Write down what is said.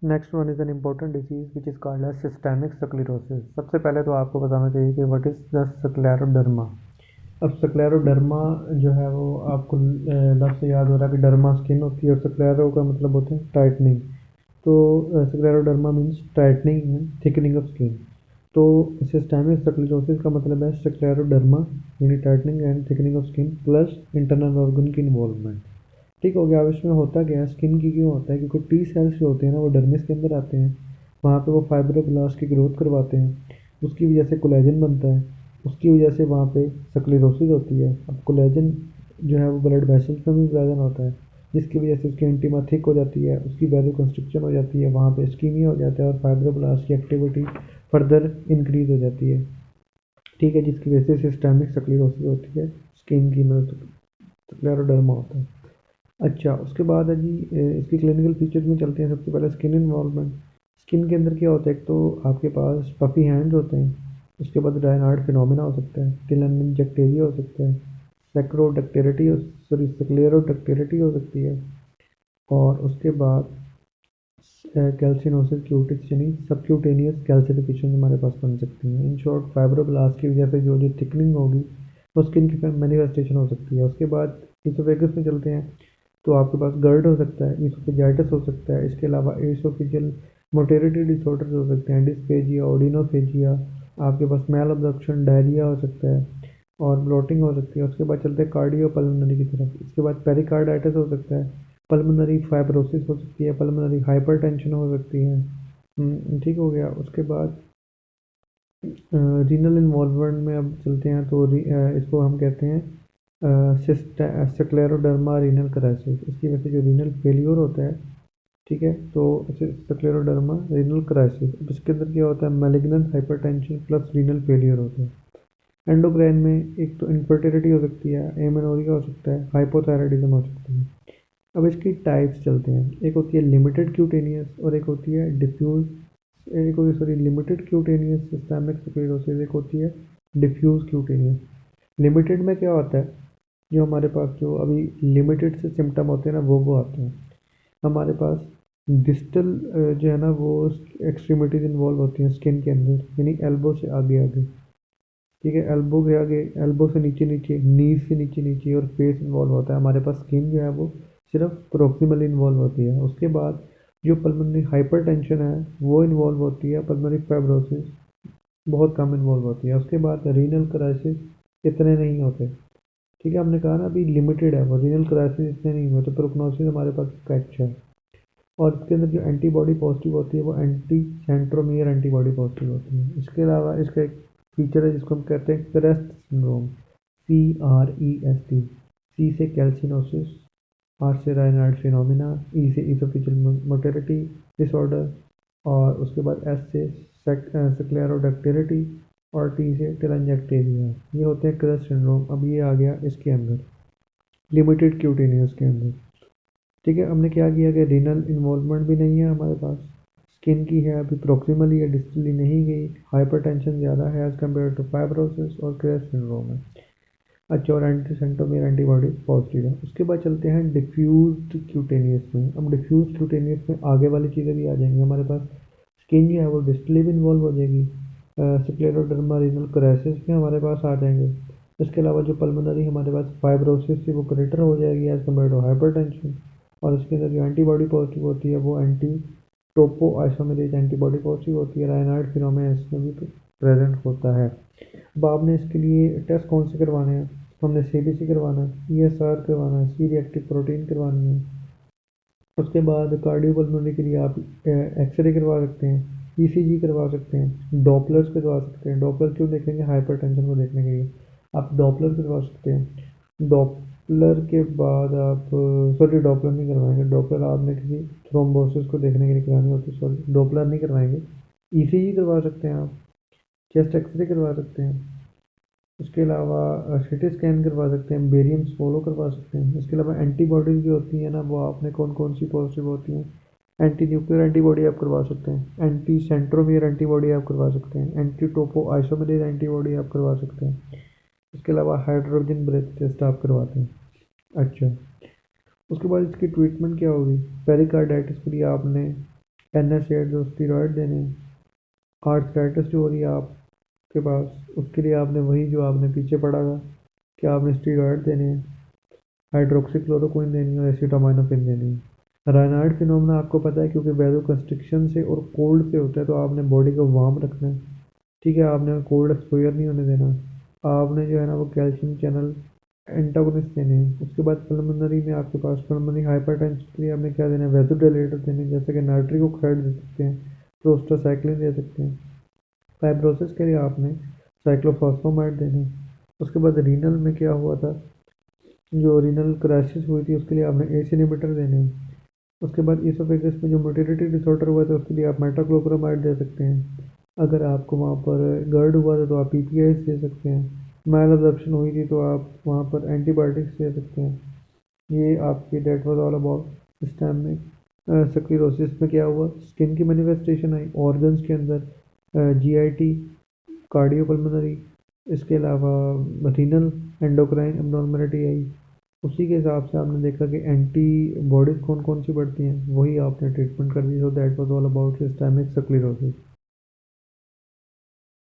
Next one is an important disease which is called as systemic sclerosis. सबसे पहले तो आपको बताना चाहिए कि व्हाट इज़ द स्क्लेरोडर्मा। अब स्क्लेरोडर्मा जो है वो आपको लफ्ज़ से याद हो रहा है कि डर्मा स्किन होती है और स्क्लेरो का मतलब होता है टाइटनिंग। तो scleroderma means tightening and thickening of skin. तो सिस्टेमिक स्क्लेरोसिस का मतलब है स्क्लेरोडर्मा यानी tightening and thickening of skin plus internal organ की इन्वॉल्वमेंट। ठीक हो गया। अब इसमें होता क्या है, स्किन की क्यों होता है, क्योंकि टी सेल्स जो होते हैं ना वो डर्मिस के अंदर आते हैं। वहाँ पे वो फाइब्रोब्लास्ट की ग्रोथ करवाते हैं। उसकी वजह से कोलेजन बनता है। उसकी वजह से वहाँ पे स्क्लेरोसिस होती है। अब कोलेजन जो है वो ब्लड वेसल्स में भी प्रेजेंट होता है, जिसकी वजह से उसकी एंटीमा थिक हो जाती है, उसकी वैल्यू कंस्ट्रक्शन हो जाती है, वहाँ पे स्कीमिया हो जाता है और फाइब्रोब्लास्ट की एक्टिविटी फर्दर इंक्रीज हो जाती है। ठीक है, जिसकी वजह से सिस्टेमिक स्क्लेरोसिस होती है, स्किन की मतलब स्क्लेरोडर्मा होता है। अच्छा, उसके बाद है जी इसकी क्लिनिकल फीचर्स में चलते हैं। सबसे पहले स्किन इन्वॉल्वमेंट। स्किन के अंदर क्या होता है, एक तो आपके पास पफी हैंड्स होते हैं। उसके बाद रायनार्ड फिनोमिना हो सकता है, टेलैंजिएक्टेरिया हो सकता है, सेक्रोडक्टिलिटी सॉरी स्क्लेरोडक्टिलिटी हो सकती है। और उसके बाद कैल्सिनोसिस क्यूटिक्स यानी सबक्यूटेनियस कैल्सिफिकेशन हमारे पास बन सकती हैं। इन शॉर्ट फाइब्रोब्लास्ट की वजह से जो जो थिकनिंग होगी वो स्किन की मैनिफेस्टेशन हो सकती है। उसके बाद इसोफेगस में चलते हैं, तो आपके पास गर्ड हो सकता है, इसोफेजाइटिस हो सकता है। इसके अलावा एसोफेजियल मोटेरिटी डिसऑर्डर्स हो सकते हैं, डिस्फेजिया, ओडिनोफेजिया। आपके पास स्मेल ऑब्स्ट्रक्शन, डायरिया हो सकता है और ब्लोटिंग हो सकती है। उसके बाद चलते हैं कार्डियो पल्मोनरी की तरफ। इसके बाद पेरिकार्डाइटिस हो सकता है, पल्मोनरी फाइब्रोसिस हो सकती है, पल्मोनरी हाइपरटेंशन हो सकती है। ठीक हो गया। उसके बाद रीनल इन्वॉल्वमेंट में अब चलते हैं, तो इसको हम कहते हैं स्क्लेरोडर्मा रीनल क्राइसिस। इसकी वजह से जो रीनल फेलियर होता है, ठीक है, तो स्क्लेरोडर्मा रीनल क्राइसिस। अब इसके अंदर क्या होता है, malignant hypertension plus renal failure होता है। एंडोक्राइन में एक तो इनफर्टिलिटी हो सकती है, एमेनोरिया हो सकता है, हाइपोथायराइडिज्म हो सकती है। अब इसकी टाइप्स चलते हैं। एक होती है लिमिटेड क्यूटेनियस और एक होती है डिफ्यूज, एक होती है sorry limited cutaneous systemic sclerosis, एक होती है डिफ्यूज क्यूटेनियस। लिमिटेड में क्या होता है, जो हमारे पास जो अभी लिमिटेड से सिम्टम होते हैं ना वो आते हैं हमारे पास। डिस्टल जो है ना वो एक्सट्रीमिटीज इन्वॉल्व होती हैं स्किन के अंदर, यानी एल्बो से आगे आगे। ठीक है, एल्बो के आगे, एल्बो से नीचे नीचे, नीज से नीचे नीचे और फेस इन्वॉल्व होता है। हमारे पास स्किन जो है वो सिर्फ प्रोक्सिमली इन्वॉल्व होती है। उसके बाद जो पल्मोनरी हाइपरटेंशन है वो इन्वॉल्व होती है। पल्मोनरी फाइब्रोसिस बहुत कम इन्वॉल्व होती है। उसके बाद रीनल क्राइसिस इतने नहीं होते। ठीक है, हमने कहा ना अभी लिमिटेड है वो, रीनल क्राइसिस इतने नहीं होते। प्रोग्नोसिस हमारे पास इसका अच्छा है। और इसके अंदर जो एंटीबॉडी पॉजिटिव होती है वो एंटी सेंट्रोमियर एंटीबॉडी पॉजिटिव होती है। इसके अलावा इसका एक फीचर है जिसको हम कहते हैं क्रेस्ट सिंड्रोम, CREST। सी से कैल्सिनोसिस, आर से रायनार्ड फिनोमिना, ई से इसोफिजियल मोटिलिटी डिसऑर्डर और उसके बाद एस से स्क्लेरोडक्टिलिटी और टी से टेलैंजिएक्टेरिया। ये होते हैं क्रेस्ट सिंड्रोम। अब ये आ गया इसके अंदर लिमिटेड क्यूटेनियस के अंदर। ठीक है, हमने क्या किया कि रीनल इन्वॉल्वमेंट भी नहीं है हमारे पास, स्किन की है अभी प्रोक्सिमली या डिस्टली नहीं गई, हाइपरटेंशन ज़्यादा है एज़ कम्पेयर टू फाइब्रोसिस और क्रेस्ट सिंड्रोम है। अच्छा, और एंटी सेंटोमियर एंटीबॉडी पॉजिटिव है। उसके बाद चलते हैं डिफ्यूज्ड क्यूटेनियस में। अब डिफ्यूज क्यूटेनियस में आगे वाली चीज़ें भी आ जाएंगी हमारे पास। स्किन जो है वो डिस्टली भी इन्वॉल्व हो जाएगी, स्क्लेरोडर्मा रीनल क्राइसिस भी हमारे पास आ जाएंगे। इसके अलावा जो पल्मोनरी हमारे पास फाइब्रोसिस थी वो ग्रेटर हो जाएगी एज कम्पेयर टू हाइपरटेंशन। और इसके अंदर जो एंटीबॉडी पॉजिटिव होती है वो एंटी टोपो आइसोमेरेज एंटीबॉडी पॉजिटिव होती है। रायनार्ड फिनोमेना इसमें भी प्रेजेंट होता है। अब आपने इसके लिए टेस्ट कौन से करवाने हैं, हमने CBC करवाना है, ESR करवाना है, सी रिएक्टिव प्रोटीन करवानी है। उसके बाद कार्डियोपल्मोनरी के लिए आप एक्सरे करवा सकते हैं, ECG करवा सकते हैं, डॉपलर्स करवा सकते हैं। डॉपलर क्यों देखेंगे, हाइपरटेंशन को देखने के लिए आप डॉपलर करवा सकते हैं। डॉपलर के बाद आप सॉरी डॉपलर नहीं करवाएंगे, डॉपलर आपने किसी थ्रोम्बोसिस को देखने के लिए करानी होती है, सॉरी डॉपलर नहीं करवाएंगे। ECG करवा सकते हैं आप, चेस्ट एक्सरे करवा सकते हैं। इसके अलावा सीटी स्कैन करवा सकते हैं, बेरियम फॉलो करवा सकते हैं। इसके अलावा एंटीबॉडीज़ जो होती हैं ना वो आपने कौन कौन सी पॉजिटिव होती हैं, एंटी न्यूक्लियर एंटीबॉडी आप करवा सकते हैं, एंटी सेंट्रोमियर एंटीबॉडी आप करवा सकते हैं, एंटी टोपो आइसोमेरेज एंटीबॉडी आप करवा सकते हैं। इसके अलावा हाइड्रोजन ब्रेथ टेस्ट आप करवाते हैं। अच्छा, उसके बाद इसकी ट्रीटमेंट क्या होगी, पेरिकार्डाइटिस के लिए आपने NSAID जो स्टीरॉयड देने हैं। आर्थराइटिस जो हो रही है आपके पास, उसके लिए आपने वही जो आपने पीछे पढ़ा था कि आपने स्टीरॉयड देने हैं, हाइड्रोक्सीक्लोरोक्विन देनी है और एसिटामिनोफेन देनी है। रायनाइड फिनोमेना आपको पता है, क्योंकि वैसो कंस्ट्रिक्शन से और कोल्ड से होता है, तो आपने बॉडी को वार्म रखना है। ठीक है, आपने कोल्ड एक्सपोजर नहीं होने देना। आपने जो है ना वो कैल्शियम चैनल एंटागोनिस्ट देने हैं। उसके बाद पल्मोनरी में आपके पास पल्मोनरी हाइपरटेंशन के लिए आपने क्या देना है, वैसोडाइलेटर देने हैं, जैसे कि नाइट्रिक ऑक्साइड दे सकते हैं, प्रोस्टासाइक्लिन दे सकते हैं। फाइब्रोसिस के लिए आपने साइक्लोफॉस्फेमाइड देने हैं। उसके बाद रीनल में क्या हुआ था, जो रीनल क्राइसिस हुई थी, उसके लिए आपने एस इनहिबिटर देने हैं। उसके बाद इसोफेगस में जो मोटिलिटी डिसऑर्डर हुआ था, उसके लिए आप मेटाक्लोप्रामाइड दे सकते हैं। अगर आपको वहाँ पर गर्ड हुआ था तो आप पीपीआई दे सकते हैं। माइल अब्जॉर्प्शन हुई थी तो आप वहाँ पर एंटीबायोटिक्स दे सकते हैं। ये आपकी डेट वाज ऑल अबाउट इस टाइम में। स्क्लेरोसिस में क्या हुआ, स्किन की मैनिफेस्टेशन आई, ऑर्गन्स के अंदर जीआईटी, कार्डियोपल्मोनरी, इसके अलावा रीनल, एंडोक्राइन एब्नॉर्मलिटी आई। उसी के हिसाब से आपने देखा कि एंटी बॉडीज़ कौन कौन सी बढ़ती हैं, वही आपने ट्रीटमेंट कर दी। So that was all about systemic sclerosis.